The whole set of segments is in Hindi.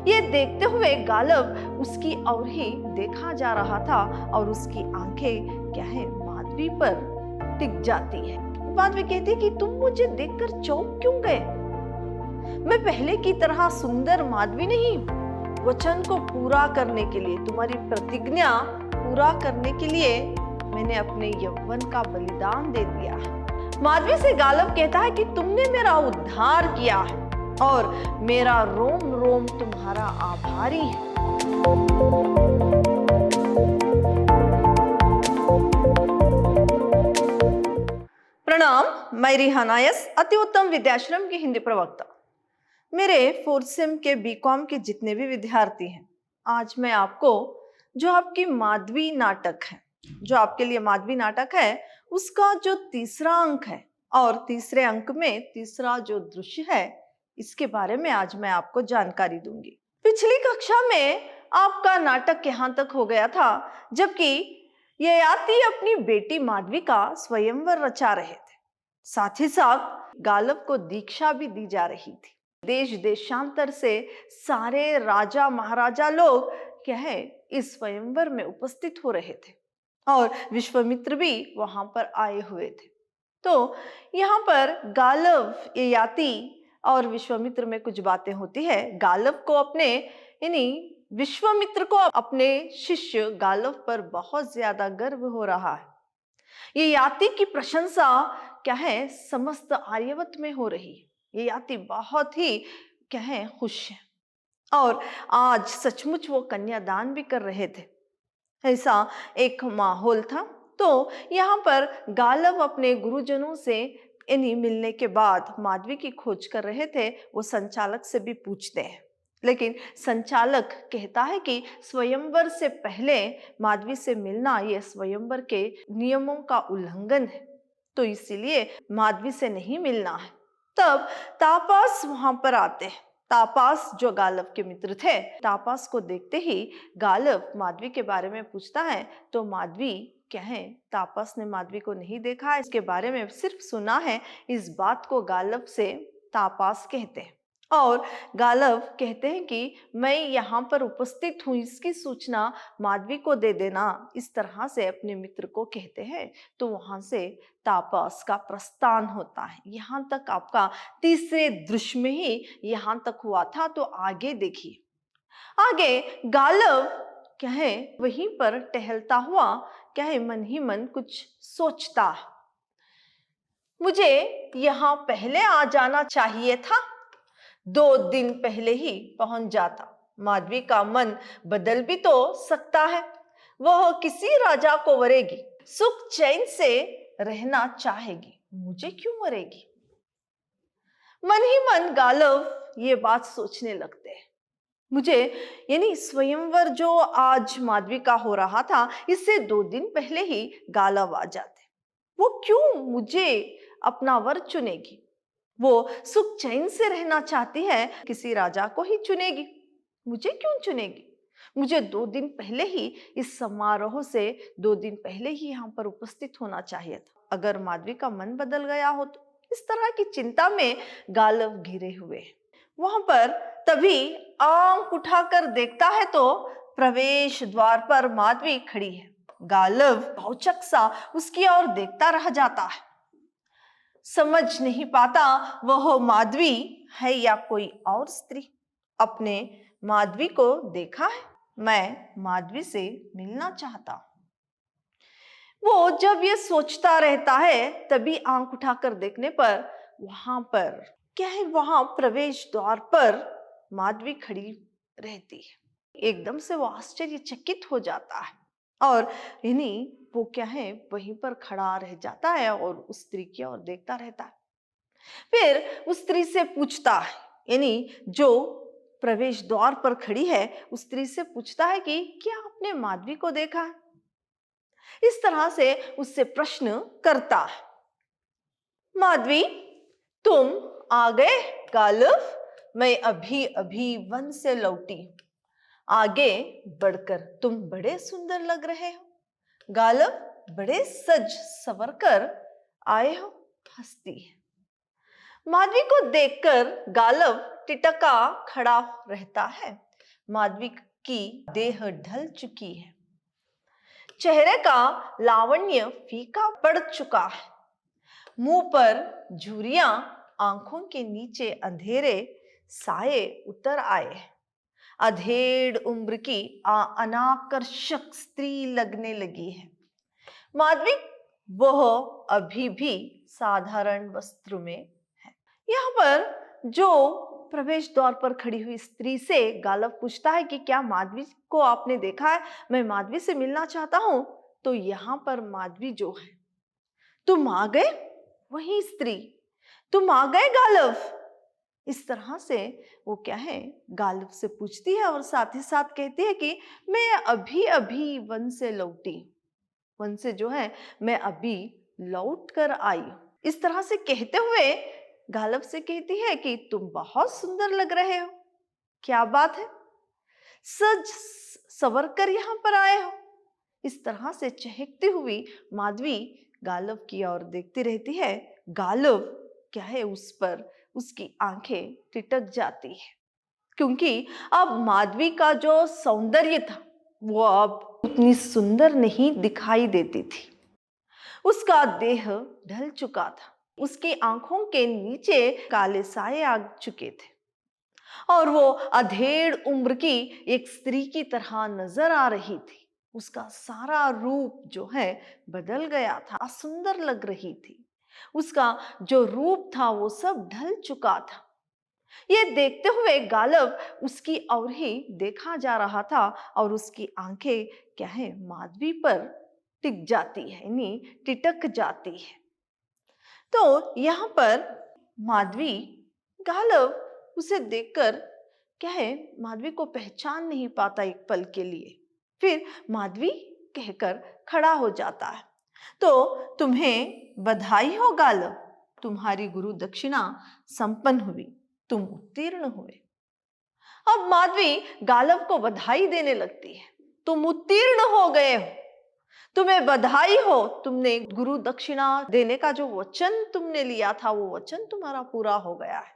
ये देखते हुए गालब उसकी ओर ही देखा जा रहा था और उसकी आंखें क्या है माधवी पर टिक जाती है। माधवी कहती है कि तुम मुझे देखकर चौंक क्यों गए? मैं पहले की तरह सुंदर माधवी नहीं हूँ। वचन को पूरा करने के लिए, तुम्हारी प्रतिज्ञा पूरा करने के लिए मैंने अपने यौवन का बलिदान दे दिया है। माधवी से गालब कहता है कि तुमने मेरा उद्धार किया है और मेरा रोम रोम तुम्हारा आभारी है। प्रणाम, मैं रिहाना यस, अति उत्तम विद्याश्रम की हिंदी प्रवक्ता। मेरे 4th सेम के बीकॉम के जितने भी विद्यार्थी हैं, आज मैं आपको जो आपकी माधवी नाटक है, जो आपके लिए माधवी नाटक है, उसका जो तीसरा अंक है और तीसरे अंक में तीसरा जो दृश्य है, इसके बारे में आज मैं आपको जानकारी दूंगी। पिछली कक्षा में आपका नाटक यहाँ तक हो गया था जबकि ययाति अपनी बेटी माधवी का स्वयंवर रचा रहे थे। साथ ही साथ गालब को दीक्षा भी दी जा रही थी। देश देशांतर से सारे राजा महाराजा लोग क्या है इस स्वयंवर में उपस्थित हो रहे थे और विश्वामित्र भी वहां पर आए हुए थे। तो यहाँ पर गालव, ययाति और विश्वामित्र में कुछ बातें होती है। गालव को अपने यानी विश्वामित्र को अपने शिष्य गालव पर बहुत ज्यादा गर्व हो रहा है। ययाति की प्रशंसा क्या है समस्त आर्यवत में हो रही है। ययाति बहुत ही क्या है खुश है और आज सचमुच वो कन्यादान भी कर रहे थे। ऐसा एक माहौल था। तो यहाँ पर गालव अपने गुरुजनों से इन्हीं मिलने के बाद माधवी की खोज कर रहे थे। वो संचालक से भी पूछते हैं, लेकिन संचालक कहता है कि स्वयंवर से पहले माधवी से मिलना यह स्वयंवर के नियमों का उल्लंघन है, तो इसीलिए माधवी से नहीं मिलना है। तब तापास वहां पर आते हैं। तापास जो गालव के मित्र थे, तापास को देखते ही गालव माधवी के बारे में पूछता है। तो माधवी क्या है, तापास ने माधवी को नहीं देखा है, इसके बारे में सिर्फ सुना है। इस बात को गालव से तापास कहते हैं और गालव कहते हैं कि मैं यहाँ पर उपस्थित हूँ, इसकी सूचना माधवी को दे देना। इस तरह से अपने मित्र को कहते हैं। तो वहां से तापस का प्रस्थान होता है। यहाँ तक आपका तीसरे दृश्य में ही यहाँ तक हुआ था। तो आगे देखिए, आगे गालव क्या है वहीं पर टहलता हुआ क्या है मन ही मन कुछ सोचता है। मुझे यहाँ पहले आ जाना चाहिए था, 2 दिन पहले ही पहुंच जाता। माधवी का मन बदल भी तो सकता है, वह किसी राजा को वरेगी, सुख चैन से रहना चाहेगी, मुझे क्यों मरेगी? मन ही मन गालव ये बात सोचने लगते हैं। मुझे यानी स्वयंवर जो आज माधवी का हो रहा था, इससे 2 दिन पहले ही गालव आ जाते। वो क्यों मुझे अपना वर चुनेगी? वो सुख चैन से रहना चाहती है, किसी राजा को ही चुनेगी, मुझे क्यों चुनेगी? मुझे 2 दिन पहले ही इस समारोह से 2 दिन पहले ही यहाँ पर उपस्थित होना चाहिए था। अगर माधवी का मन बदल गया हो तो। इस तरह की चिंता में गालव घिरे हुए हैं। वहां पर तभी आंख उठाकर देखता है तो प्रवेश द्वार पर माधवी खड़ी है। गालव औचक सा उसकी ओर देखता रह जाता है। समझ नहीं पाता वह माधवी है या कोई और स्त्री। अपने माधवी को देखा है, मैं माधवी से मिलना चाहता हूं। वो जब ये सोचता रहता है तभी आंख उठाकर देखने पर वहां पर क्या है, वहां प्रवेश द्वार पर माधवी खड़ी रहती है। एकदम से वो आश्चर्यचकित हो जाता है और इन्हीं वो क्या है वहीं पर खड़ा रह जाता है और उस स्त्री की ओर देखता रहता है। फिर उस स्त्री से पूछता है, यानी जो प्रवेश द्वार पर खड़ी है उस स्त्री से पूछता है कि क्या आपने माधवी को देखा है? इस तरह से उससे प्रश्न करता है। माधवी, तुम आ गए? गालव, मैं अभी अभी वन से लौटी हूं, आगे बढ़कर तुम बड़े सुंदर लग रहे हो। गालव, बड़े सज सवर कर आए हो, हंसती है। माधवी को देखकर गालव टिटका खड़ा रहता है। माधवी की देह ढल चुकी है, चेहरे का लावण्य फीका पड़ चुका है, मुंह पर झुर्रियां, आंखों के नीचे अंधेरे साए उतर आए हैं। अधेड़ उम्र की अनाकर्षक स्त्री लगने लगी है। माधवी वह अभी भी साधारण वस्त्र में है। यहाँ पर जो प्रवेश द्वार पर खड़ी हुई स्त्री से गालव पूछता है कि क्या माधवी को आपने देखा है, मैं माधवी से मिलना चाहता हूं। तो यहाँ पर माधवी जो है, तुम आ गए। वही स्त्री, तुम आ गए गालव। इस तरह से वो क्या है, गालिब से पूछती है और साथ ही साथ कहती है कि मैं अभी अभी वन से लौटी, वन से जो है मैं अभी लौट कर आई। इस तरह से कहते हुए गालिब से कहती है कि तुम बहुत सुंदर लग रहे हो, क्या बात है, सज सवर कर यहाँ पर आए हो। इस तरह से चहकती हुई माधवी गालिब की ओर देखती रहती है। गालिब क्या है, उस पर उसकी आंखें टिटक जाती है, क्योंकि अब माधवी का जो सौंदर्य था वो अब उतनी सुंदर नहीं दिखाई देती थी। उसका देह ढल चुका था, उसकी आंखों के नीचे काले साए आ चुके थे और वो अधेड़ उम्र की एक स्त्री की तरह नजर आ रही थी। उसका सारा रूप जो है बदल गया था, सुंदर लग रही थी। उसका जो रूप था वो सब ढल चुका था। ये देखते हुए गालिब उसकी ओर ही देखा जा रहा था और उसकी आंखें क्या है, माधवी पर टिक जाती है, यानी टिटक जाती है। तो यहाँ पर माधवी, गालिब उसे देखकर क्या है, माधवी को पहचान नहीं पाता एक पल के लिए। फिर माधवी कहकर खड़ा हो जाता है। तो तुम्हें बधाई हो गालिब, तुम्हारी गुरु दक्षिणा संपन्न हुई, तुम उत्तीर्ण हुए। अब माधवी गालिब को बधाई देने लगती है, तुम उत्तीर्ण हो गए हो, तुम्हें बधाई हो, तुमने गुरु दक्षिणा देने का जो वचन तुमने लिया था वो वचन तुम्हारा पूरा हो गया है,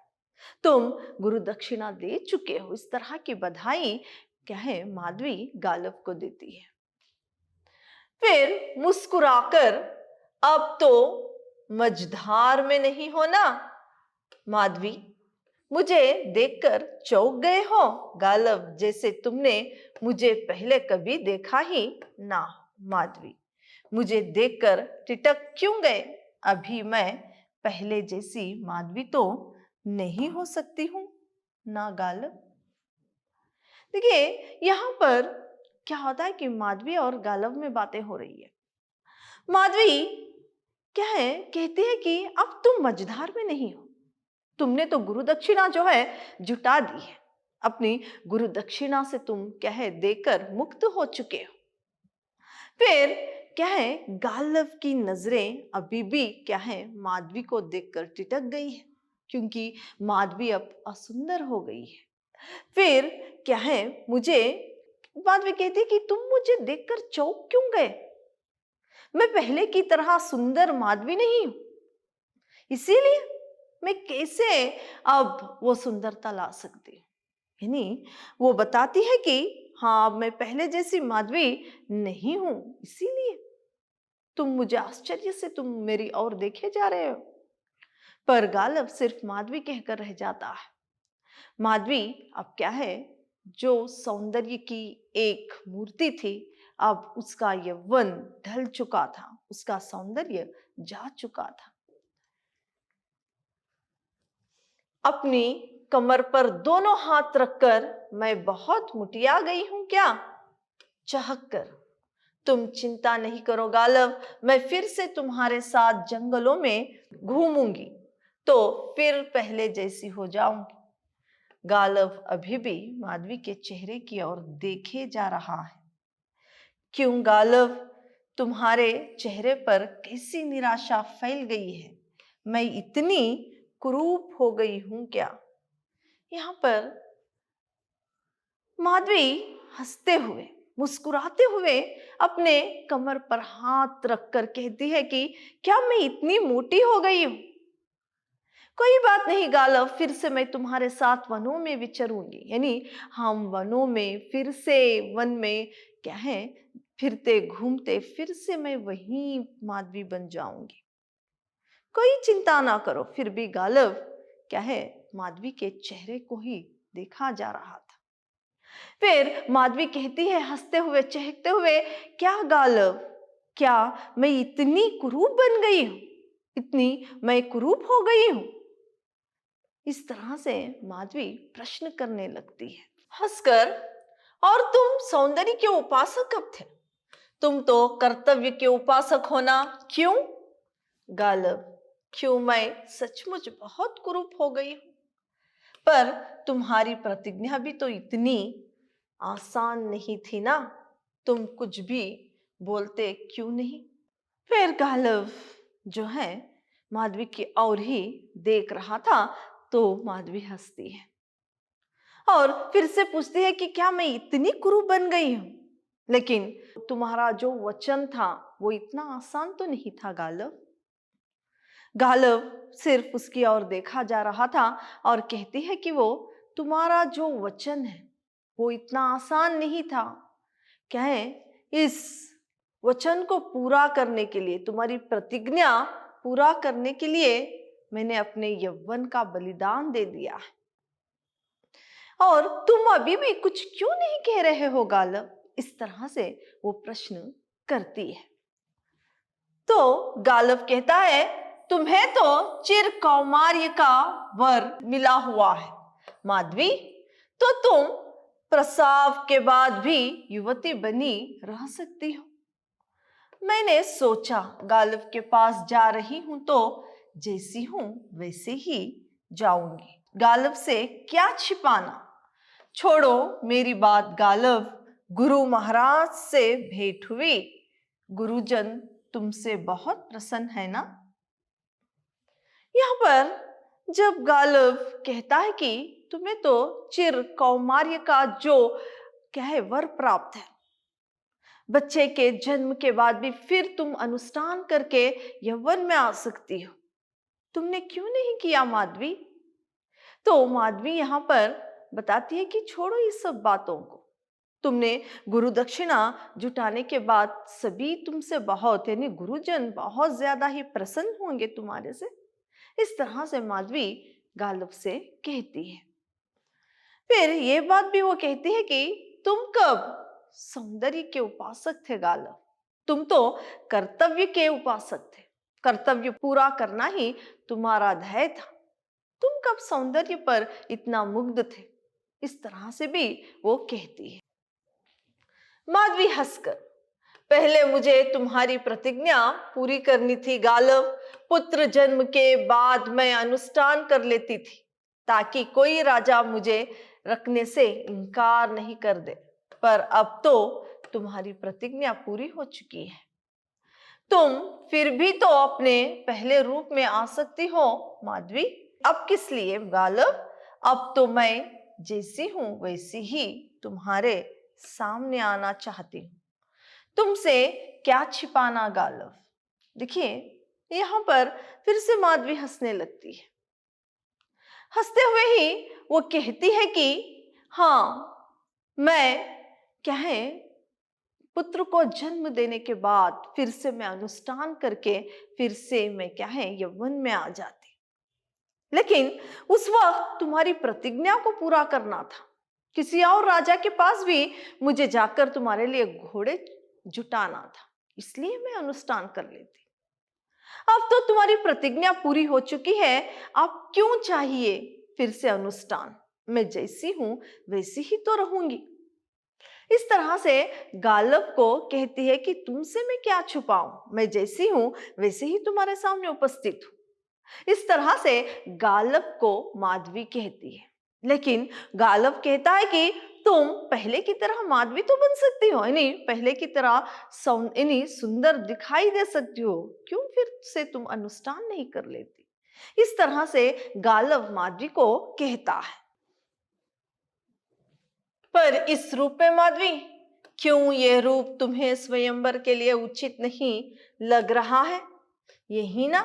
तुम गुरु दक्षिणा दे चुके हो। इस तरह की बधाई क्या है, माधवी गालिब को देती है। फिर मुस्कुराकर, अब तो मझधार में नहीं हो ना माधवी, मुझे देखकर चौंक गए हो गालिब, जैसे तुमने मुझे पहले कभी देखा ही ना। माधवी, मुझे देखकर टिटक क्यों गए, अभी मैं पहले जैसी माधवी तो नहीं हो सकती हूं ना गालिब। देखिए यहाँ पर क्या होता है कि माधवी और गालिब में बातें हो रही है। माधवी क्या है, कहती है कि अब तुम मझधार में नहीं हो, तुमने तो गुरु दक्षिणा जो है जुटा दी है, अपनी गुरु दक्षिणा से तुम क्या है देकर मुक्त हो चुके हो। फिर क्या है, गालिब की नजरें अभी भी क्या है, माधवी को देखकर टिटक गई है, क्योंकि माधवी अब असुंदर हो गई है। फिर क्या है, माधवी कहती है कि तुम मुझे देखकर चौंक क्यों गए, मैं पहले की तरह सुंदर माधवी नहीं हूं, इसीलिए मैं कैसे अब वो सुंदरता ला सकती हूँ। यानी वो बताती है कि हाँ, अब मैं पहले जैसी माधवी नहीं हूं, इसीलिए तुम मुझे आश्चर्य से तुम मेरी ओर देखे जा रहे हो। पर गालिब सिर्फ माधवी कहकर रह जाता है। माधवी अब क्या है, जो सौंदर्य की एक मूर्ति थी, अब उसका यौवन ढल चुका था, उसका सौंदर्य जा चुका था। अपनी कमर पर दोनों हाथ रखकर, मैं बहुत मुटिया गई हूं क्या, चहक कर। तुम चिंता नहीं करो गालिब, मैं फिर से तुम्हारे साथ जंगलों में घूमूंगी तो फिर पहले जैसी हो जाऊंगी। गालिब अभी भी माधवी के चेहरे की ओर देखे जा रहा है। क्यों गालिब, तुम्हारे चेहरे पर कैसी निराशा फैल गई है, मैं इतनी कुरूप हो गई हूं क्या। यहाँ पर माधवी हंसते हुए, मुस्कुराते हुए अपने कमर पर हाथ रखकर कहती है कि क्या मैं इतनी मोटी हो गई हूं, कोई बात नहीं गालव, फिर से मैं तुम्हारे साथ वनों में विचरूंगी। यानी हम वनों में फिर से, वन में क्या है, फिरते घूमते फिर से मैं वही माधवी बन जाऊंगी। कोई चिंता ना करो। फिर भी गालव क्या है, माधवी के चेहरे को ही देखा जा रहा था। फिर माधवी कहती है हंसते हुए चहकते हुए, क्या गालव, क्या मैं इतनी कुरूप बन गई हूं, इतनी मैं कुरूप हो गई हूं? इस तरह से माधवी प्रश्न करने लगती है हंसकर। और तुम सौंदर्य के उपासक कब थे? तुम तो कर्तव्य के उपासक होना। क्यों गालव? क्यों मैं सचमुच बहुत कुरूप हो गई हूं, पर तुम्हारी प्रतिज्ञा भी तो इतनी आसान नहीं थी ना। तुम कुछ भी बोलते क्यों नहीं? फिर गालव जो है माधवी की ओर ही देख रहा था, तो माधवी हंसती है और फिर से पूछती है कि क्या मैं इतनी कुरूप बन गई हूं? लेकिन तुम्हारा जो वचन था वो इतना आसान तो नहीं था गालव। गालव सिर्फ उसकी ओर देखा जा रहा था और कहती है कि वो तुम्हारा जो वचन है वो इतना आसान नहीं था। क्या है, इस वचन को पूरा करने के लिए, तुम्हारी प्रतिज्ञा पूरा करने के लिए मैंने अपने यौवन का बलिदान दे दिया है। और तुम अभी भी कुछ क्यों नहीं कह रहे हो गालव? इस तरह से वो प्रश्न करती है। तो गालव कहता है, तुम्हें तो चिर कौमार्य का वर मिला हुआ है माधवी, तो तुम प्रसव के बाद भी युवती बनी रह सकती हो। मैंने सोचा गालिब के पास जा रही हूं तो जैसी हूं वैसे ही जाऊंगी। गालिब से क्या छिपाना। छोड़ो मेरी बात गालिब, गुरु महाराज से भेंट हुई। गुरुजन तुमसे बहुत प्रसन्न है ना। यहाँ पर जब गालिब कहता है कि तुम्हें तो चिर कौमार्य का जो क्या है वर प्राप्त है, बच्चे के जन्म के बाद भी फिर तुम अनुष्ठान करके यौवन में आ सकती हो, तुमने क्यों नहीं किया माधवी? तो माधवी यहाँ पर बताती है कि छोड़ो इस सब बातों को। तुमने गुरु दक्षिणा जुटाने के बाद सभी तुमसे बहुत, यानी गुरुजन बहुत ज्यादा ही प्रसन्न होंगे तुम्हारे से। इस तरह से माधवी गालिब से कहती है। फिर ये बात भी वो कहती है कि तुम कब सौंदर्य के उपासक थे गालिब, तुम तो कर्तव्य के उपासक थे। कर्तव्य पूरा करना ही तुम्हारा ध्येय था। तुम कब सौंदर्य पर इतना मुग्ध थे? इस तरह से भी वो कहती है। माधवी हंसकर, पहले मुझे तुम्हारी प्रतिज्ञा पूरी करनी थी गालिब। पुत्र जन्म के बाद मैं अनुष्ठान कर लेती थी ताकि कोई राजा मुझे रखने से इनकार नहीं कर दे, पर अब तो तुम्हारी प्रतिज्ञा पूरी हो चुकी है। तुम फिर भी तो अपने पहले रूप में आ सकती हो माधवी। अब किस लिए गालिब? अब तो मैं जैसी हूं वैसी ही तुम्हारे सामने आना चाहती हूँ। तुमसे क्या छिपाना गालिब। देखिए यहाँ पर फिर से माधवी हंसने लगती है। हंसते हुए ही वो कहती है कि हाँ, मैं क्या है पुत्र को जन्म देने के बाद फिर से मैं अनुष्ठान करके फिर से मैं क्या है यौवन में आ जाती, लेकिन उस वक्त तुम्हारी प्रतिज्ञा को पूरा करना था। किसी और राजा के पास भी मुझे जाकर तुम्हारे लिए घोड़े जुटाना था, इसलिए मैं अनुष्ठान कर लेती। अब तो तुम्हारी प्रतिज्ञा पूरी हो चुकी है, अब क्यों चाहिए फिर से अनुष्ठान? मैं जैसी हूं वैसी ही तो रहूंगी। इस तरह से गालिब को कहती है कि तुमसे मैं क्या छुपाऊं, मैं जैसी हूं वैसे ही तुम्हारे सामने उपस्थित हूं। इस तरह से गालिब को माधवी कहती है। लेकिन गालिब कहता है कि तुम पहले की तरह माधवी तो बन सकती हो, यानी पहले की तरह यानी सुंदर दिखाई दे सकती हो, क्यों फिर से तुम अनुष्ठान नहीं कर लेती? इस तरह से गालिब माधवी को कहता है। पर इस रूप में माधवी, क्यों ये रूप तुम्हें स्वयंवर के लिए उचित नहीं लग रहा है? यही ना,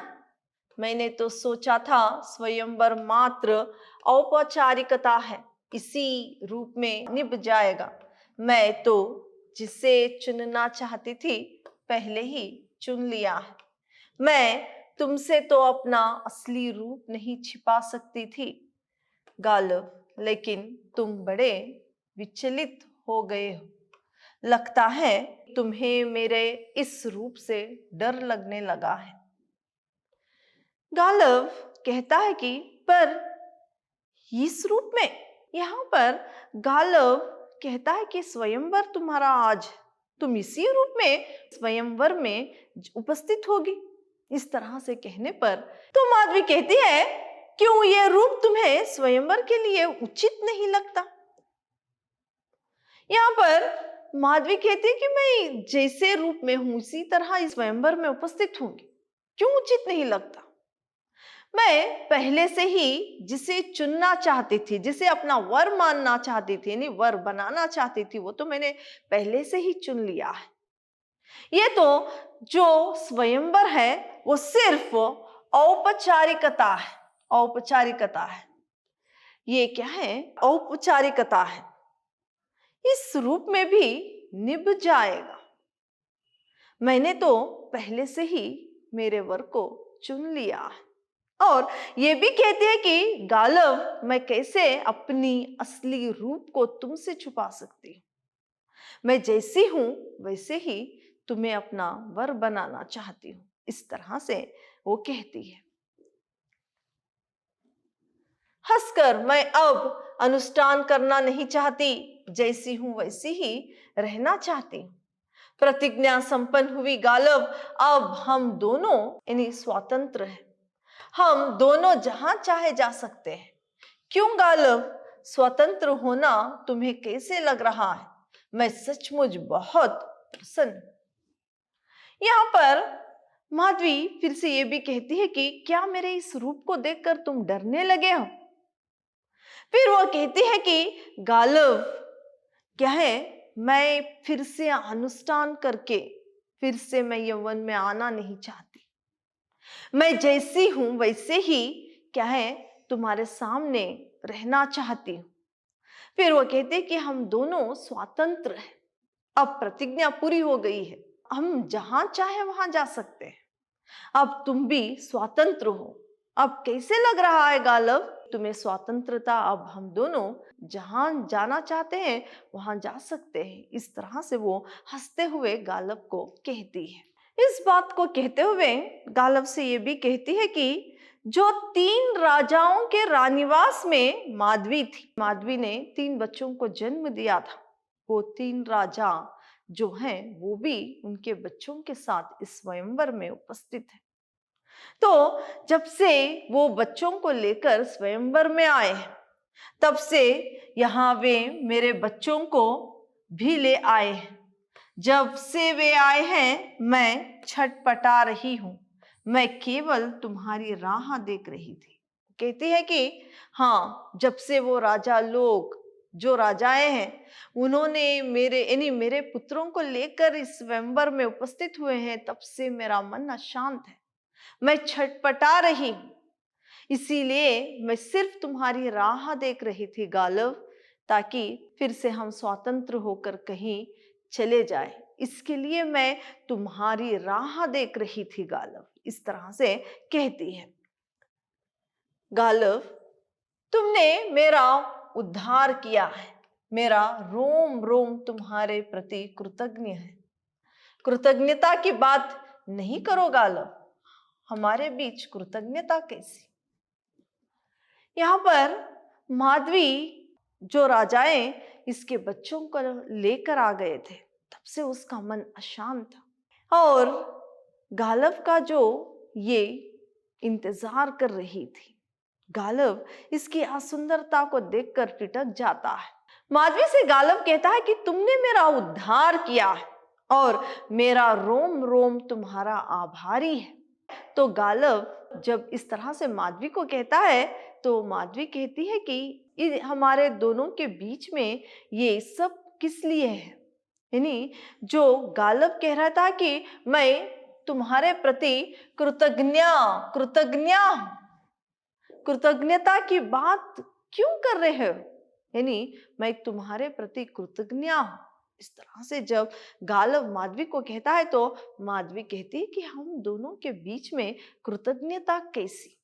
मैंने तो सोचा था स्वयंवर मात्र औपचारिकता है, इसी रूप में निभ जाएगा। मैं तो जिसे चुनना चाहती थी पहले ही चुन लिया है। मैं तुमसे तो अपना असली रूप नहीं छिपा सकती थी गालिब, लेकिन तुम बड़े विचलित हो गए हो। लगता है तुम्हें मेरे इस रूप से डर लगने लगा है। गालिब कहता है कि पर इस रूप में, यहाँ पर गालिब कहता है कि स्वयंवर तुम्हारा आज है, तुम इसी रूप में स्वयंवर में उपस्थित होगी। इस तरह से कहने पर तो माधवी कहती है, क्यों ये रूप तुम्हें स्वयंवर के लिए उचित नहीं लगता? यहाँ पर माधवी कहती है कि मैं जैसे रूप में हूं इसी तरह इस स्वयंवर में उपस्थित होंगी, क्यों उचित नहीं लगता? मैं पहले से ही जिसे चुनना चाहती थी, जिसे अपना वर मानना चाहती थी, यानी वर बनाना चाहती थी, वो तो मैंने पहले से ही चुन लिया है। ये तो जो स्वयंवर है वो सिर्फ औपचारिकता है, औपचारिकता है। ये क्या है? औपचारिकता है। इस रूप में भी निभ जाएगा। मैंने तो पहले से ही मेरे वर को चुन लिया है। और ये भी कहती है कि गालिब, मैं कैसे अपनी असली रूप को तुमसे छुपा सकती हूँ? मैं जैसी हूं वैसे ही तुम्हें अपना वर बनाना चाहती हूँ। इस तरह से वो कहती है। हंसकर मैं अब अनुष्ठान करना नहीं चाहती, जैसी हूं वैसी ही रहना चाहती हूँ। प्रतिज्ञा संपन्न हुई गालिब, अब हम दोनों यानी स्वतंत्र हैं। हम दोनों जहां चाहे जा सकते हैं। क्यों गालिब, स्वतंत्र होना तुम्हें कैसे लग रहा है? मैं सचमुच बहुत प्रसन्न। यहाँ पर माधवी फिर से ये भी कहती है कि क्या मेरे इस रूप को देखकर तुम डरने लगे हो? फिर वो कहती है कि गालिब, क्या है, मैं फिर से अनुष्ठान करके फिर से मैं यौवन में आना नहीं चाहती। मैं जैसी हूं वैसे ही क्या है तुम्हारे सामने रहना चाहती हूँ। फिर वो कहते कि हम दोनों स्वतंत्र हैं। अब प्रतिज्ञा पूरी हो गई है, हम जहां चाहे वहां जा सकते हैं। अब तुम भी स्वतंत्र हो। अब कैसे लग रहा है गालिब तुम्हें स्वतंत्रता? अब हम दोनों जहां जाना चाहते हैं वहां जा सकते हैं। इस तरह से वो हंसते हुए गालिब को कहती है। इस बात को कहते हुए गालिब से ये भी कहती है कि जो 3 राजाओं के रानीवास में माधवी थी, माधवी ने 3 बच्चों को जन्म दिया था। वो 3 राजा जो हैं वो भी उनके बच्चों के साथ इस स्वयंवर में उपस्थित हैं। तो जब से वो बच्चों को लेकर स्वयंवर में आए हैं, तब से यहाँ वे मेरे बच्चों को भी ले आए हैं। जब से वे आए हैं मैं छटपटा रही हूं। मैं केवल तुम्हारी राह देख रही थी। कहती है कि हाँ, जब से वो राजा लोग, जो राजाएं हैं, उन्होंने मेरे यानी मेरे पुत्रों को लेकर इस स्वयंवर में उपस्थित हुए हैं, तब से मेरा मन अशांत है। मैं छटपटा रही हूं। इसीलिए मैं सिर्फ तुम्हारी राह देख रही थी गालिब, ताकि फिर से हम स्वतंत्र होकर कहीं चले जाए। इसके लिए मैं तुम्हारी राह देख रही थी गालिब। इस तरह से कहती है। गालिब, तुमने मेरा उद्धार किया है। मेरा रोम रोम तुम्हारे प्रति कृतज्ञ है। कृतज्ञता की बात नहीं करो गालिब, हमारे बीच कृतज्ञता कैसी? यहाँ पर माधवी, जो राजाएं इसके बच्चों को लेकर आ गए थे, तब से उसका मन अशांत था और गालिब का जो ये इंतजार कर रही थी। गालिब इसकी असुंदरता को देखकर टिटक जाता है। माधवी से गालिब कहता है कि तुमने मेरा उद्धार किया है और मेरा रोम रोम तुम्हारा आभारी है। तो गालिब जब इस तरह से माधवी को कहता है, तो माधवी कहती है कि हमारे दोनों के बीच में ये सब किस लिए है? यानी जो गालिब कह रहा था कि मैं तुम्हारे प्रति कृतज्ञ कृतज्ञ हूं। कृतज्ञता की बात क्यों कर रहे हो? यानी मैं तुम्हारे प्रति कृतज्ञ हूं। इस तरह से जब गालव माधवी को कहता है तो माधवी कहती है कि हम दोनों के बीच में कृतज्ञता कैसी?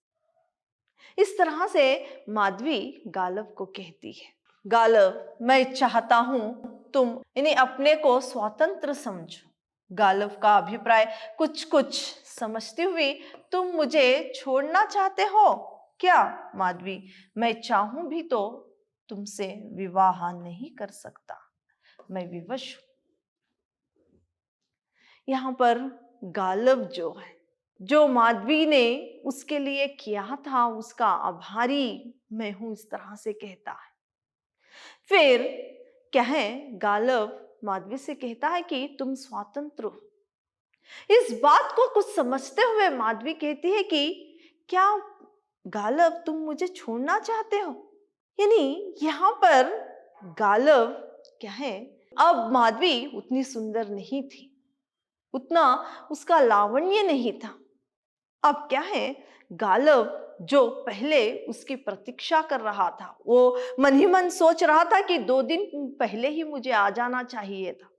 इस तरह से माधवी गालव को कहती है, गालव मैं चाहता हूं तुम इन्हें अपने को स्वतंत्र समझो। गालव का अभिप्राय कुछ कुछ समझती हुई, तुम मुझे छोड़ना चाहते हो क्या? माधवी मैं चाहूं भी तो तुमसे विवाह नहीं कर सकता, मैं विवश हूं। यहाँ पर गालव जो है, जो माधवी ने उसके लिए किया था उसका आभारी मैं हूं, इस तरह से कहता है। फिर क्या है, गालव माधवी से कहता है कि तुम स्वतंत्र हो। इस बात को कुछ समझते हुए माधवी कहती है कि क्या गालव तुम मुझे छोड़ना चाहते हो? यानी यहाँ पर गालव क्या है, अब माधवी उतनी सुंदर नहीं थी, उतना उसका लावण्य नहीं था। अब क्या है, गालव जो पहले उसकी प्रतीक्षा कर रहा था, वो मन ही मन सोच रहा था कि 2 दिन पहले ही मुझे आ जाना चाहिए था,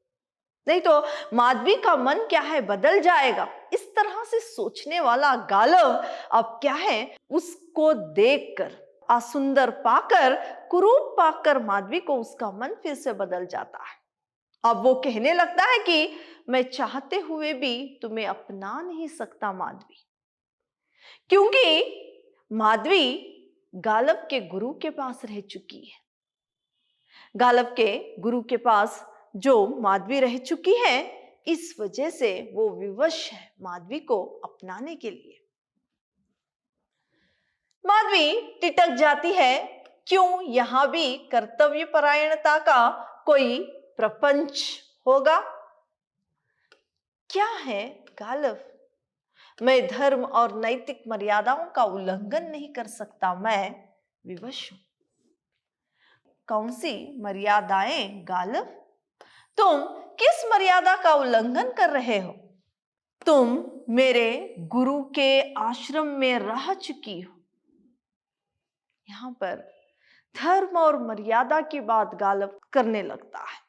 नहीं तो माधवी का मन क्या है बदल जाएगा। इस तरह से सोचने वाला गालव अब क्या है, उसको देखकर असुंदर पाकर, कुरूप पाकर माधवी को उसका मन फिर से बदल जाता है। अब वो कहने लगता है कि मैं चाहते हुए भी तुम्हें अपना नहीं सकता माधवी, क्योंकि माधवी गालव के गुरु के पास रह चुकी है। गालव के गुरु के पास जो माधवी रह चुकी है, इस वजह से वो विवश है माधवी को अपनाने के लिए। माधवी टिटक जाती है, क्यों यहां भी कर्तव्य परायणता का कोई प्रपंच होगा? क्या है गालव, मैं धर्म और नैतिक मर्यादाओं का उल्लंघन नहीं कर सकता, मैं विवश हूं। कौन सी मर्यादाएं गालव? तुम किस मर्यादा का उल्लंघन कर रहे हो? तुम मेरे गुरु के आश्रम में रह चुकी हो। यहां पर धर्म और मर्यादा की बात गालव करने लगता है।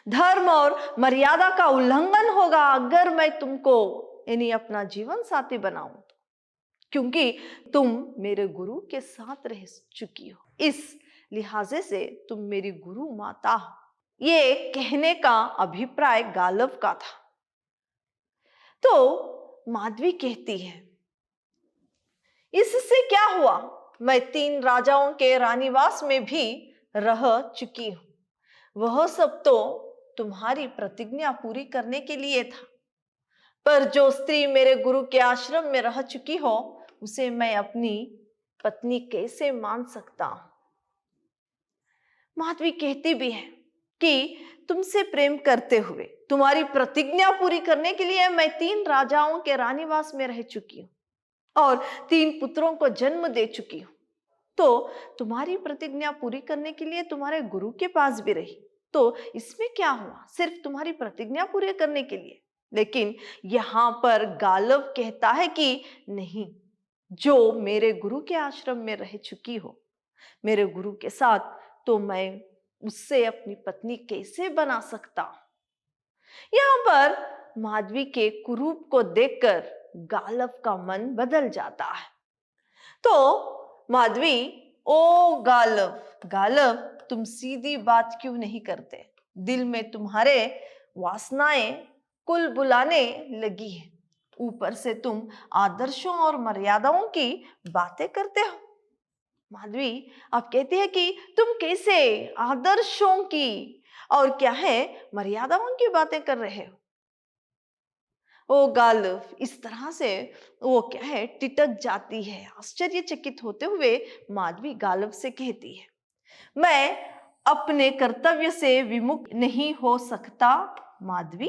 धर्म और मर्यादा का उल्लंघन होगा अगर मैं तुमको यानी अपना जीवन साथी बनाऊं तो, क्योंकि तुम मेरे गुरु के साथ रह चुकी हो, इस लिहाजे से तुम मेरी गुरु माता हो। ये कहने का अभिप्राय गालव का था। तो माधवी कहती है, इससे क्या हुआ, मैं 3 राजाओं के रानीवास में भी रह चुकी हूं, वह सब तो तुम्हारी प्रतिज्ञा पूरी करने के लिए था, पर जो स्त्री मेरे गुरु के आश्रम में रह चुकी हो उसे मैं अपनी पत्नी कैसे मान सकता हूं? माधवी कहती भी है कि तुमसे प्रेम करते हुए तुम्हारी प्रतिज्ञा पूरी करने के लिए मैं 3 राजाओं के रानीवास में रह चुकी हूं और 3 पुत्रों को जन्म दे चुकी हूं, तो तुम्हारी प्रतिज्ञा पूरी करने के लिए तुम्हारे गुरु के पास भी रही, तो इसमें क्या हुआ, सिर्फ तुम्हारी प्रतिज्ञा पूरी करने के लिए। लेकिन यहां पर गालव कहता है कि नहीं, जो मेरे गुरु के आश्रम में रह चुकी हो मेरे गुरु के साथ, तो मैं उससे अपनी पत्नी कैसे बना सकता हूं? यहां पर माधवी के कुरूप को देखकर गालव का मन बदल जाता है। तो माधवी, ओ गालव, गालव तुम सीधी बात क्यों नहीं करते? दिल में तुम्हारे वासनाएं कुल बुलाने लगी है, ऊपर से तुम आदर्शों और मर्यादाओं की बातें करते हो। माधवी आप कहते हैं कि तुम कैसे आदर्शों की और क्या है मर्यादाओं की बातें कर रहे हो? ओ गालव, इस तरह से वो क्या है टिटक जाती है। आश्चर्यचकित होते हुए माधवी गालव से कहती है, मैं अपने कर्तव्य से विमुख नहीं हो सकता माधवी,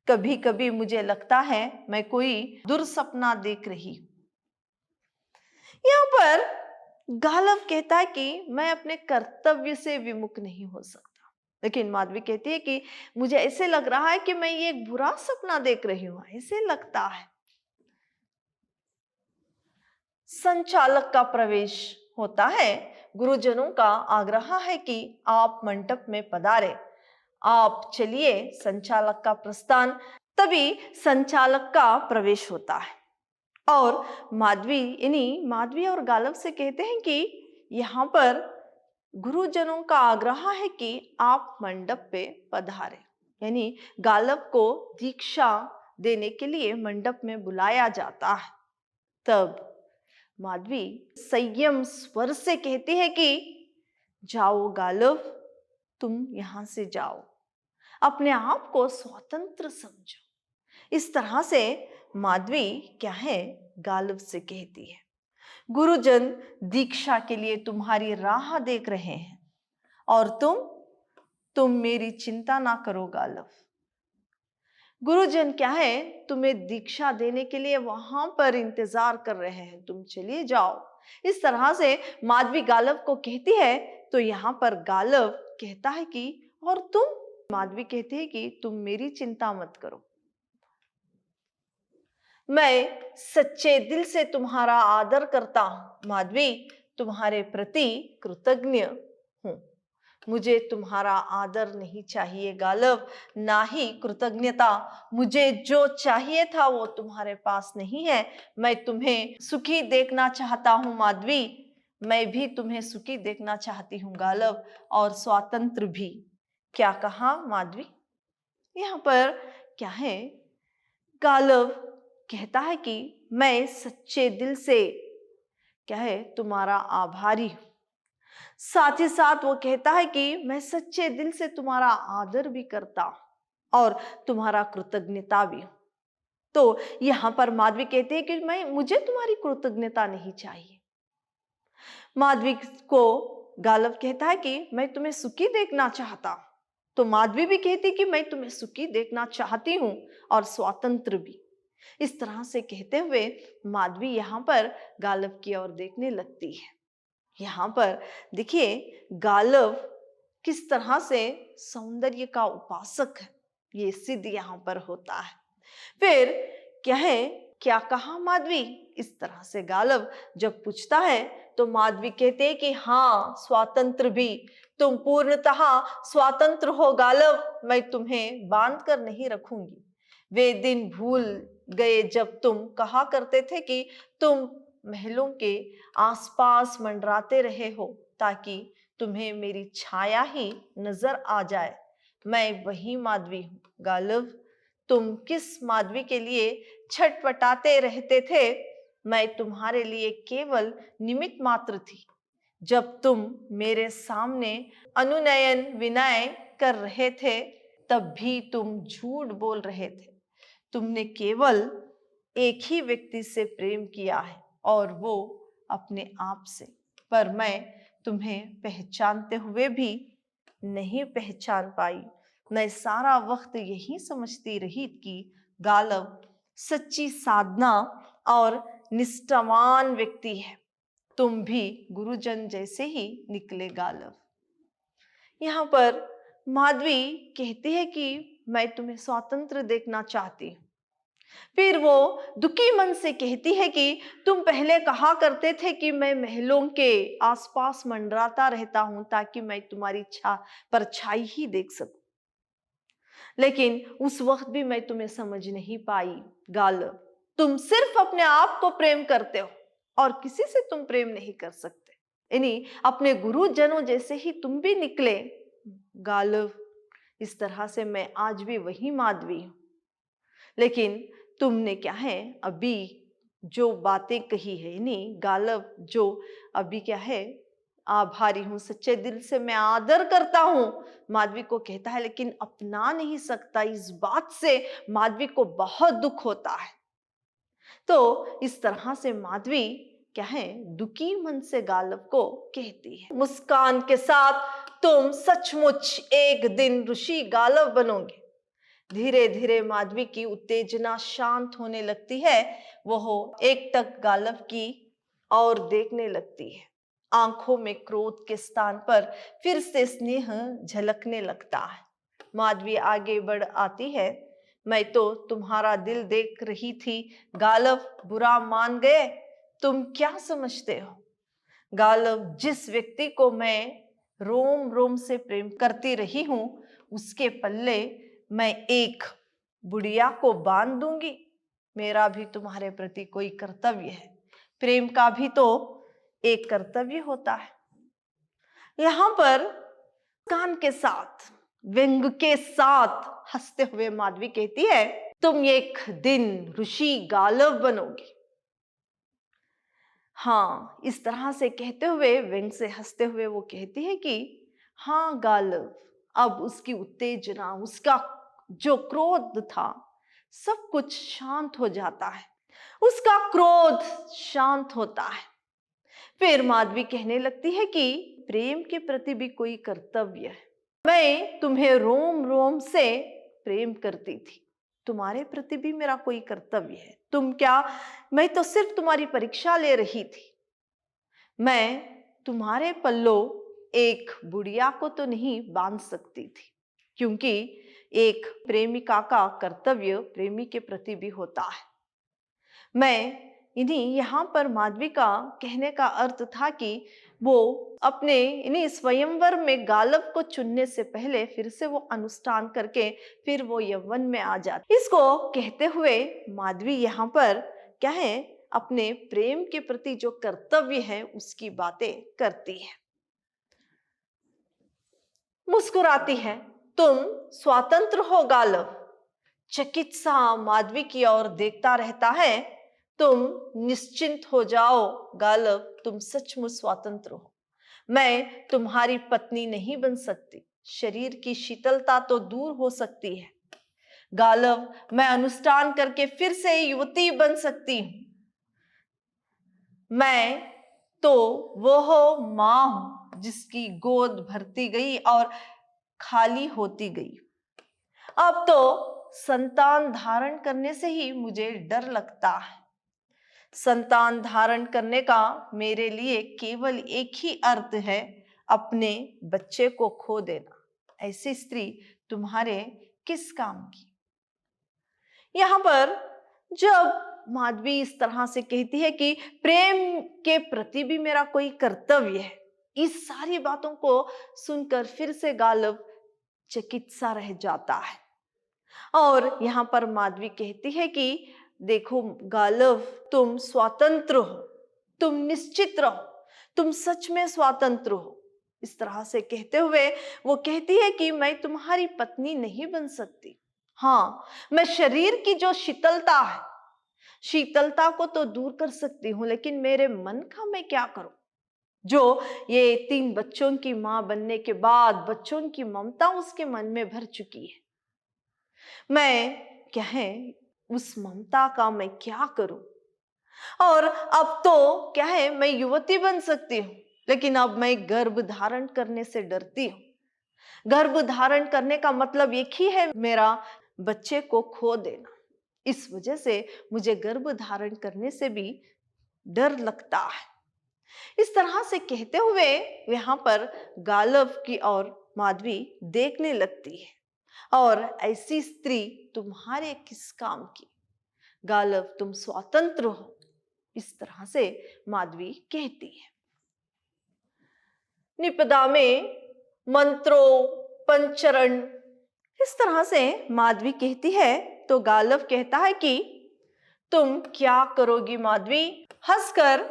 कभी कभी मुझे लगता है मैं कोई दुर्सपना देख रही हूं। यहाँ पर गालव कहता है कि मैं अपने कर्तव्य से विमुख नहीं हो सकता, लेकिन माधवी कहती है कि मुझे ऐसे लग रहा है कि मैं ये एक बुरा सपना देख रही हूं, ऐसे लगता है। संचालक का प्रवेश होता है। गुरुजनों का आग्रह है कि आप मंडप में पधारे। आप चलिए। संचालक का प्रस्थान। तभी संचालक का प्रवेश होता है और माधवी और गालव से कहते हैं कि यहाँ पर गुरुजनों का आग्रह है कि आप मंडप पे पधारे। यानी गालव को दीक्षा देने के लिए मंडप में बुलाया जाता है। तब माधवी संयम स्वर से कहती है कि जाओ गालव, तुम यहां से जाओ, अपने आप को स्वतंत्र समझो। इस तरह से माधवी क्या है, गालव से कहती है। गुरुजन दीक्षा के लिए तुम्हारी राह देख रहे हैं और तुम मेरी चिंता ना करो गालव। गुरुजन क्या है, तुम्हें दीक्षा देने के लिए वहां पर इंतजार कर रहे हैं, तुम चलिए जाओ। इस तरह से माधवी गालव को कहती है। तो यहाँ पर गालव कहता है कि और तुम, माधवी कहती है कि तुम मेरी चिंता मत करो, मैं सच्चे दिल से तुम्हारा आदर करता हूं। माधवी, तुम्हारे प्रति कृतज्ञ हूं। मुझे तुम्हारा आदर नहीं चाहिए गालव, ना ही कृतज्ञता। मुझे जो चाहिए था वो तुम्हारे पास नहीं है। मैं तुम्हें सुखी देखना चाहता हूं माधवी। मैं भी तुम्हें सुखी देखना चाहती हूँ गालव, और स्वतंत्र भी। क्या कहा माधवी? यहाँ पर क्या है, गालव कहता है कि मैं सच्चे दिल से क्या है, तुम्हारा आभारी हूं। साथ ही साथ वो कहता है कि मैं सच्चे दिल से तुम्हारा आदर भी करता हूं और तुम्हारा कृतज्ञता भी हूं। तो यहां पर माधवी कहती है कि मुझे तुम्हारी कृतज्ञता नहीं चाहिए। माधवी को गालव कहता है कि मैं तुम्हें सुखी देखना चाहता हूं। तो माधवी भी कहती कि मैं तुम्हें सुखी देखना चाहती हूं और स्वतंत्र भी। इस तरह से कहते हुए माधवी यहाँ पर गालव की ओर देखने लगती है। यहाँ पर देखिए गालव किस तरह से सौंदर्य का उपासक है, ये सिद्ध यहाँ पर होता है। फिर क्या है, क्या कहा माधवी? इस तरह से गालव जब पूछता है तो माधवी कहते हैं कि हाँ, स्वतंत्र भी। तुम पूर्णतः स्वतंत्र हो गालव, मैं तुम्हें बांध कर नहीं रखूंगी। वे दिन भूल गए जब तुम कहा करते थे कि तुम महलों के आसपास मंडराते रहे हो ताकि तुम्हें मेरी छाया ही नजर आ जाए। मैं वही माधवी हूँ गालव। तुम किस माधवी के लिए छटपटाते रहते थे? मैं तुम्हारे लिए केवल निमित्त मात्र थी। जब तुम मेरे सामने अनुनयन विनय कर रहे थे तब भी तुम झूठ बोल रहे थे। तुमने केवल एक ही व्यक्ति से प्रेम किया है और वो अपने आप से। पर मैं तुम्हें पहचानते हुए भी नहीं पहचान पाई। मैं सारा वक्त यही समझती रही कि गालव सच्ची साधना और निष्ठावान व्यक्ति है। तुम भी गुरुजन जैसे ही निकले गालव। यहाँ पर माधवी कहती है कि मैं तुम्हें स्वतंत्र देखना चाहती हूँ। फिर वो दुखी मन से कहती है कि तुम पहले कहा करते थे कि मैं महलों के आसपास मंडराता रहता हूं ताकि मैं तुम्हारी परछाई ही देख सकूं। लेकिन उस वक्त भी मैं तुम्हें समझ नहीं पाई गालव। तुम सिर्फ अपने आप को प्रेम करते हो और किसी से तुम प्रेम नहीं कर सकते। यानी अपने गुरुजनों जैसे ही तुम भी निकले गालव। इस तरह से मैं आज भी वही माधवी हूं। लेकिन तुमने क्या है, अभी जो बातें कही है, नहीं गालव जो अभी क्या है, आभारी हूं, सच्चे दिल से मैं आदर करता हूं, माधवी को कहता है। लेकिन अपना नहीं सकता। इस बात से माधवी को बहुत दुख होता है। तो इस तरह से माधवी क्या है, दुखी मन से गालव को कहती है, मुस्कान के साथ तुम सचमुच एक दिन ऋषि गालव बनोगे। धीरे धीरे माधवी की उत्तेजना शांत होने लगती है। वह एकटक गालव की और देखने लगती है। आंखों में क्रोध के स्थान पर फिर से स्नेह झलकने लगता है। माधवी आगे बढ़ आती है। मैं तो तुम्हारा दिल देख रही थी। गालव, बुरा मान गए? तुम क्या समझते हो? गालव, जिस व्यक्ति को मैं रोम रोम से प्रेम करती रही हूं, उसके पल्ले मैं एक बुढ़िया को बांध दूंगी? मेरा भी तुम्हारे प्रति कोई कर्तव्य है। प्रेम का भी तो एक कर्तव्य होता है। यहां पर कान के साथ, व्यंग के साथ हंसते हुए माधवी कहती है, तुम एक दिन ऋषि गालव बनोगी। हाँ, इस तरह से कहते हुए, व्यंग से हंसते हुए वो कहती है कि हाँ गालव, अब उसकी उत्तेजना, उसका जो क्रोध था, सब कुछ शांत हो जाता है। उसका क्रोध शांत होता है। फिर माधवी कहने लगती है कि प्रेम के प्रति भी कोई कर्तव्य है। मैं तुम्हें रोम रोम से प्रेम करती थी, तुम्हारे प्रति भी मेरा कोई कर्तव्य है। तुम क्या, मैं तो सिर्फ तुम्हारी परीक्षा ले रही थी। मैं तुम्हारे पल्लों एक बुढ़िया को तो नहीं बांध सकती थी, क्योंकि एक प्रेमिका का कर्तव्य प्रेमी के प्रति भी होता है। मैं इन्हीं यहाँ पर माधवी का कहने का अर्थ था कि वो अपने इन्हीं स्वयंवर में गालव को चुनने से पहले फिर से वो अनुष्ठान करके फिर वो यौवन में आ जाती। इसको कहते हुए माधवी यहाँ पर क्या है, अपने प्रेम के प्रति जो कर्तव्य है उसकी बातें करती है। मुस्कुराती है। तुम स्वतंत्र हो गालव। चकित सा माधवी की ओर देखता रहता है। तुम निश्चिंत हो जाओ गालव, तुम सचमुच स्वतंत्र हो। मैं तुम्हारी पत्नी नहीं बन सकती। शरीर की शीतलता तो दूर हो सकती है गालव, मैं अनुष्ठान करके फिर से युवती बन सकती हूं। मैं तो वो मां हूं जिसकी गोद भरती गई और खाली होती गई। अब तो संतान धारण करने से ही मुझे डर लगता है। संतान धारण करने का मेरे लिए केवल एक ही अर्थ है, अपने बच्चे को खो देना। ऐसी स्त्री तुम्हारे किस काम की? यहां पर जब माधवी इस तरह से कहती है कि प्रेम के प्रति भी मेरा कोई कर्तव्य है, इस सारी बातों को सुनकर फिर से गालव चकित सा रह जाता है। और यहाँ पर माधवी कहती है कि देखो गालव, तुम स्वतंत्र हो, तुम निश्चित रहो, तुम सच में स्वतंत्र हो। इस तरह से कहते हुए वो कहती है कि मैं तुम्हारी पत्नी नहीं बन सकती। हाँ, मैं शरीर की जो शीतलता है, शीतलता को तो दूर कर सकती हूँ, लेकिन मेरे मन का मैं क्या करूं? जो ये 3 बच्चों की मां बनने के बाद बच्चों की ममता उसके मन में भर चुकी है। मैं क्या है, उस ममता का मैं क्या करूं? और अब तो क्या है, मैं युवती बन सकती हूँ, लेकिन अब मैं गर्भ धारण करने से डरती हूँ। गर्भ धारण करने का मतलब एक ही है, मेरा बच्चे को खो देना। इस वजह से मुझे गर्भ धारण करने से भी डर लगता है। इस तरह से कहते हुए यहाँ पर गालव की ओर माधवी देखने लगती है। और ऐसी स्त्री तुम्हारे किस काम की? गालव, तुम स्वतंत्र हो। इस तरह से माधवी कहती है। निपदा में मंत्रों पंचरण, इस तरह से माधवी कहती है तो गालव कहता है कि तुम क्या करोगी माधवी? हंसकर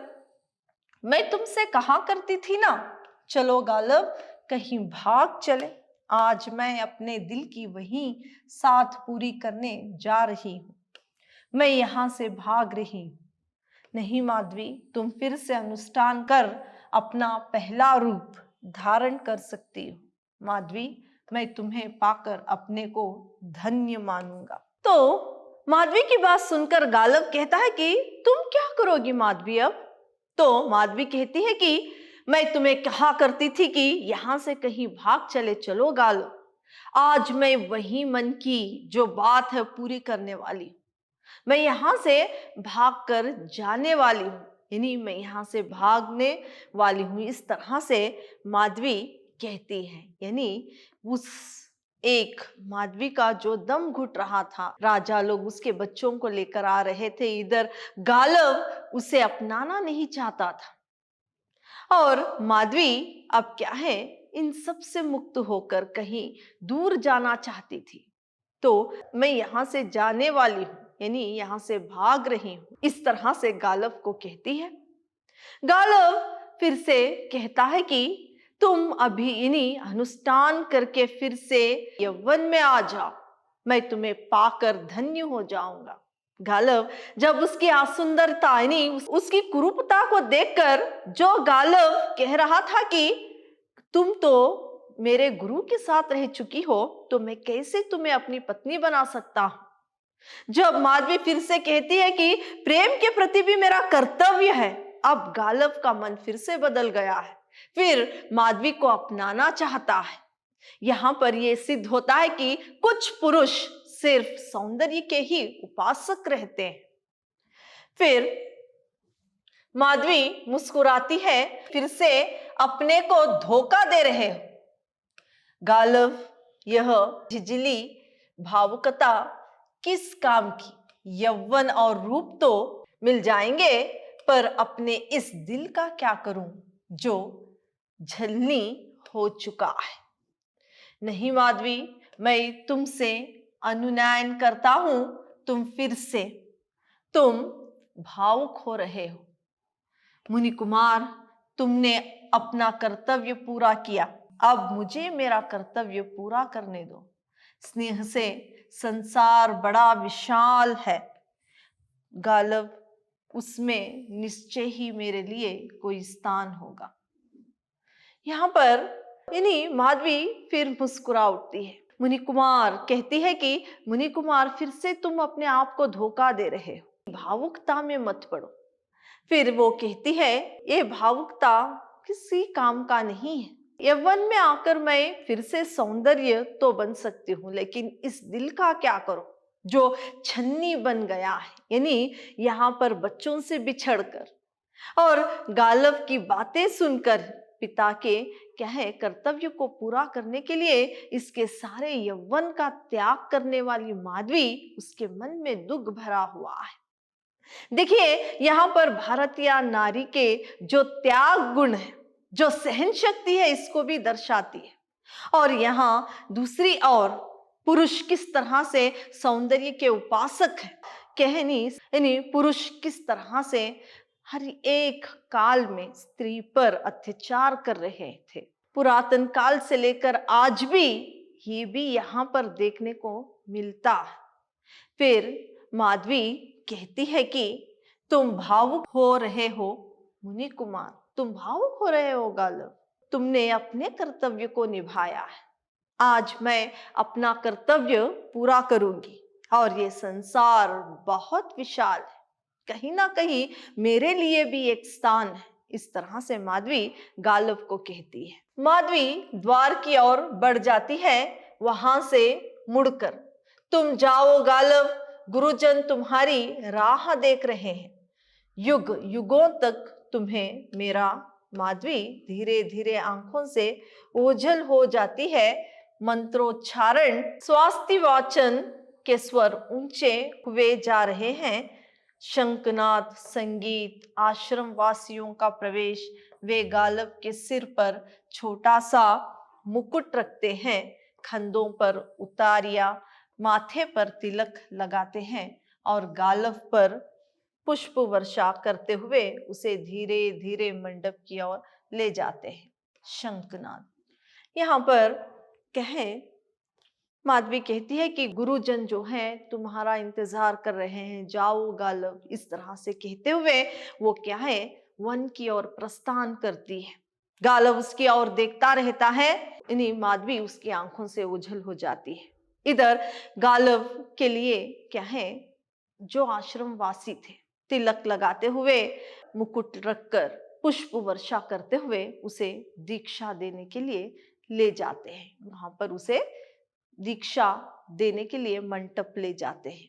मैं तुमसे कहा करती थी ना, चलो गालव कहीं भाग चले। आज मैं अपने दिल की वही साथ पूरी करने जा रही हूं। मैं यहां से भाग रही हूं। नहीं माधवी, तुम फिर से अनुष्ठान कर अपना पहला रूप धारण कर सकती हो। माधवी, मैं तुम्हें पाकर अपने को धन्य मानूंगा। तो माधवी की बात सुनकर गालव कहता है कि तुम क्या करोगी माधवी अब? तो माधवी कहती है कि मैं तुम्हें कहा करती थी कि यहां से कहीं भाग चले, चलो गालव। आज मैं वही मन की जो बात है पूरी करने वाली हूं। मैं यहां से भागकर जाने वाली हूं। यानी मैं यहाँ से भागने वाली हूँ, इस तरह से माधवी कहती है। यानी उस एक माधवी का जो दम घुट रहा था, राजा लोग उसके बच्चों को लेकर आ रहे थे, इधर गालव उसे अपनाना नहीं चाहता था और माधवी अब क्या है, इन सब से मुक्त होकर कहीं दूर जाना चाहती थी। तो मैं यहाँ से जाने वाली हूँ, यानी यहाँ से भाग रही हूँ, इस तरह से गालव को कहती है। गालव फिर से कहता है कि तुम अभी इन्हीं अनुष्ठान करके फिर से यौवन में आ जाओ, मैं तुम्हें पाकर धन्य हो जाऊंगा। गालव जब उसकी सुंदरता यानी उसकी कुरूपता को देखकर जो गालव कह रहा था कि तुम तो मेरे गुरु के साथ रह चुकी हो, तो मैं कैसे तुम्हें अपनी पत्नी बना सकता हूं। जब माधवी फिर से कहती है कि प्रेम के प्रति भी मेरा कर्तव्य है, अब गालव का मन फिर से बदल गया है, फिर माधवी को अपनाना चाहता है। यहां पर यह सिद्ध होता है कि कुछ पुरुष सिर्फ सौंदर्य के ही उपासक रहते हैं। फिर माधवी मुस्कुराती है, फिर से अपने को धोखा दे रहे हो गालव, यह झिझली भावुकता किस काम की। यौवन और रूप तो मिल जाएंगे, पर अपने इस दिल का क्या करूं जो झलनी हो चुका है। नहीं माधवी, मैं तुमसे अनुनयन करता हूं, तुम भावुक हो रहे हो। मुनि कुमार, तुमने अपना कर्तव्य पूरा किया, अब मुझे मेरा कर्तव्य पूरा करने दो। स्नेह से संसार बड़ा विशाल है गालव, उसमें निश्चय ही मेरे लिए कोई स्थान होगा। यहाँ पर यानी माधवी फिर मुस्कुरा उठती है। मुनि कुमार कहती है कि मुनि कुमार, फिर से तुम अपने आप को धोखा दे रहे हो, भावुकता में मत पड़ो। फिर वो कहती है, ये भावुकता किसी काम का नहीं है। यौवन में आकर मैं फिर से सौंदर्य तो बन सकती हूँ, लेकिन इस दिल का क्या करूं जो छन्नी बन गया है। यानी यहाँ पर बच्चों से बिछड़कर और गालव की बातें सुनकर पिता के क्या है कर्तव्य को पूरा करने के लिए इसके सारे यौवन का त्याग करने वाली माधवी, उसके मन में दुख भरा हुआ है। देखिए, यहाँ पर भारतीय नारी के जो त्याग गुण है, जो सहन शक्ति है, इसको भी दर्शाती है। और यहाँ दूसरी ओर पुरुष किस तरह से सौंदर्य के उपासक है, कहनी यानी पुरुष किस तरह से हर एक काल में स्त्री पर अत्याचार कर रहे थे। पुरातन काल से लेकर आज भी ये भी यहाँ पर देखने को मिलता है। फिर माधवी कहती है कि तुम भावुक हो रहे हो मुनि कुमार, तुम भावुक हो रहे हो गालव, तुमने अपने कर्तव्य को निभाया है, आज मैं अपना कर्तव्य पूरा करूंगी और ये संसार बहुत विशाल है, कहीं ना कहीं मेरे लिए भी एक स्थान है। इस तरह से माधवी गालव को कहती है। माधवी द्वार की ओर बढ़ जाती है, वहां से मुड़कर, तुम जाओ गालव, गुरुजन तुम्हारी राह देख रहे हैं, युग युगों तक तुम्हें मेरा। माधवी धीरे धीरे आंखों से ओझल हो जाती है। मंत्रोच्चारण स्वास्ति वाचन के स्वर ऊंचे हुए जा रहे हैं। शंखनाद संगीत, आश्रम वासियों का प्रवेश, वे गालव के सिर पर छोटा सा मुकुट रखते हैं, कंधों पर उतारिया, माथे पर तिलक लगाते हैं और गालव पर पुष्प वर्षा करते हुए उसे धीरे धीरे मंडप की ओर ले जाते हैं। शंखनाद, यहाँ पर कहे माधवी कहती है कि गुरुजन जो हैं तुम्हारा इंतजार कर रहे हैं, जाओ गालव, इस तरह से कहते हुए वो क्या है वन की ओर प्रस्थान करती है। गालव उसकी ओर देखता रहता है, इन्हीं माधवी उसकी आंखों से ओझल हो जाती है। इधर गालव के लिए क्या है, जो आश्रम वासी थे, तिलक लगाते हुए, मुकुट रखकर, पुष्प वर्षा करते हुए उसे दीक्षा देने के लिए ले जाते हैं। वहां पर उसे दीक्षा देने के लिए मंडप ले जाते हैं।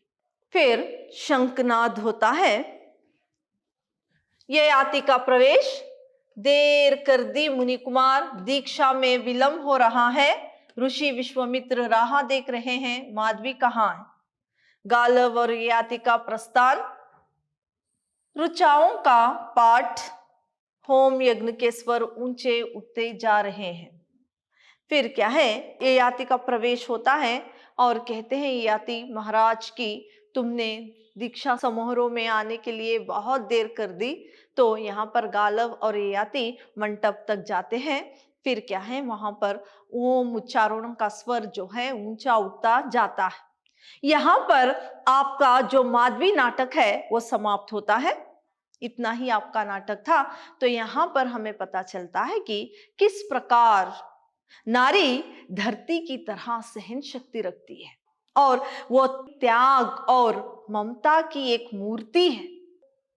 फिर शंखनाद होता है। ययाति का प्रवेश, देर कर दी मुनि कुमार, दीक्षा में विलंब हो रहा है, ऋषि विश्वामित्र राह देख रहे हैं, माधवी कहाँ है। गालव और ययाति का प्रस्थान, ऋचाओं का पाठ, होम यज्ञ के स्वर ऊंचे उठते जा रहे हैं। फिर क्या है, ययाति का प्रवेश होता है और कहते हैं ययाति महाराज की तुमने दीक्षा समारोह में आने के लिए बहुत देर कर दी। तो यहाँ पर गालव और ययाति मंडप तक जाते हैं। फिर क्या है, वहां पर ओम उच्चारण का स्वर जो है ऊंचा उठता जाता है। यहाँ पर आपका जो माधवी नाटक है वो समाप्त होता है। इतना ही आपका नाटक था। तो यहाँ पर हमें पता चलता है कि किस प्रकार नारी धरती की तरह सहन शक्ति रखती है और वो त्याग और ममता की एक मूर्ति है।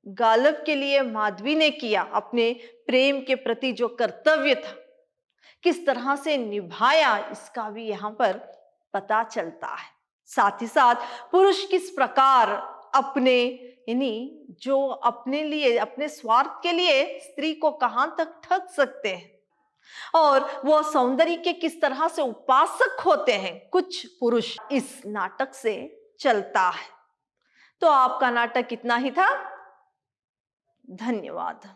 गालव के लिए माधवी ने किया अपने प्रेम के प्रति जो कर्तव्य था, किस तरह से निभाया, इसका भी यहाँ पर पता चलता है। साथ ही साथ पुरुष किस प्रकार अपने यानी जो अपने लिए अपने स्वार्थ के लिए स्त्री को कहां तक ठग सकते हैं और वो सौंदर्य के किस तरह से उपासक होते हैं कुछ पुरुष, इस नाटक से चलता है। तो आपका नाटक इतना ही था। धन्यवाद।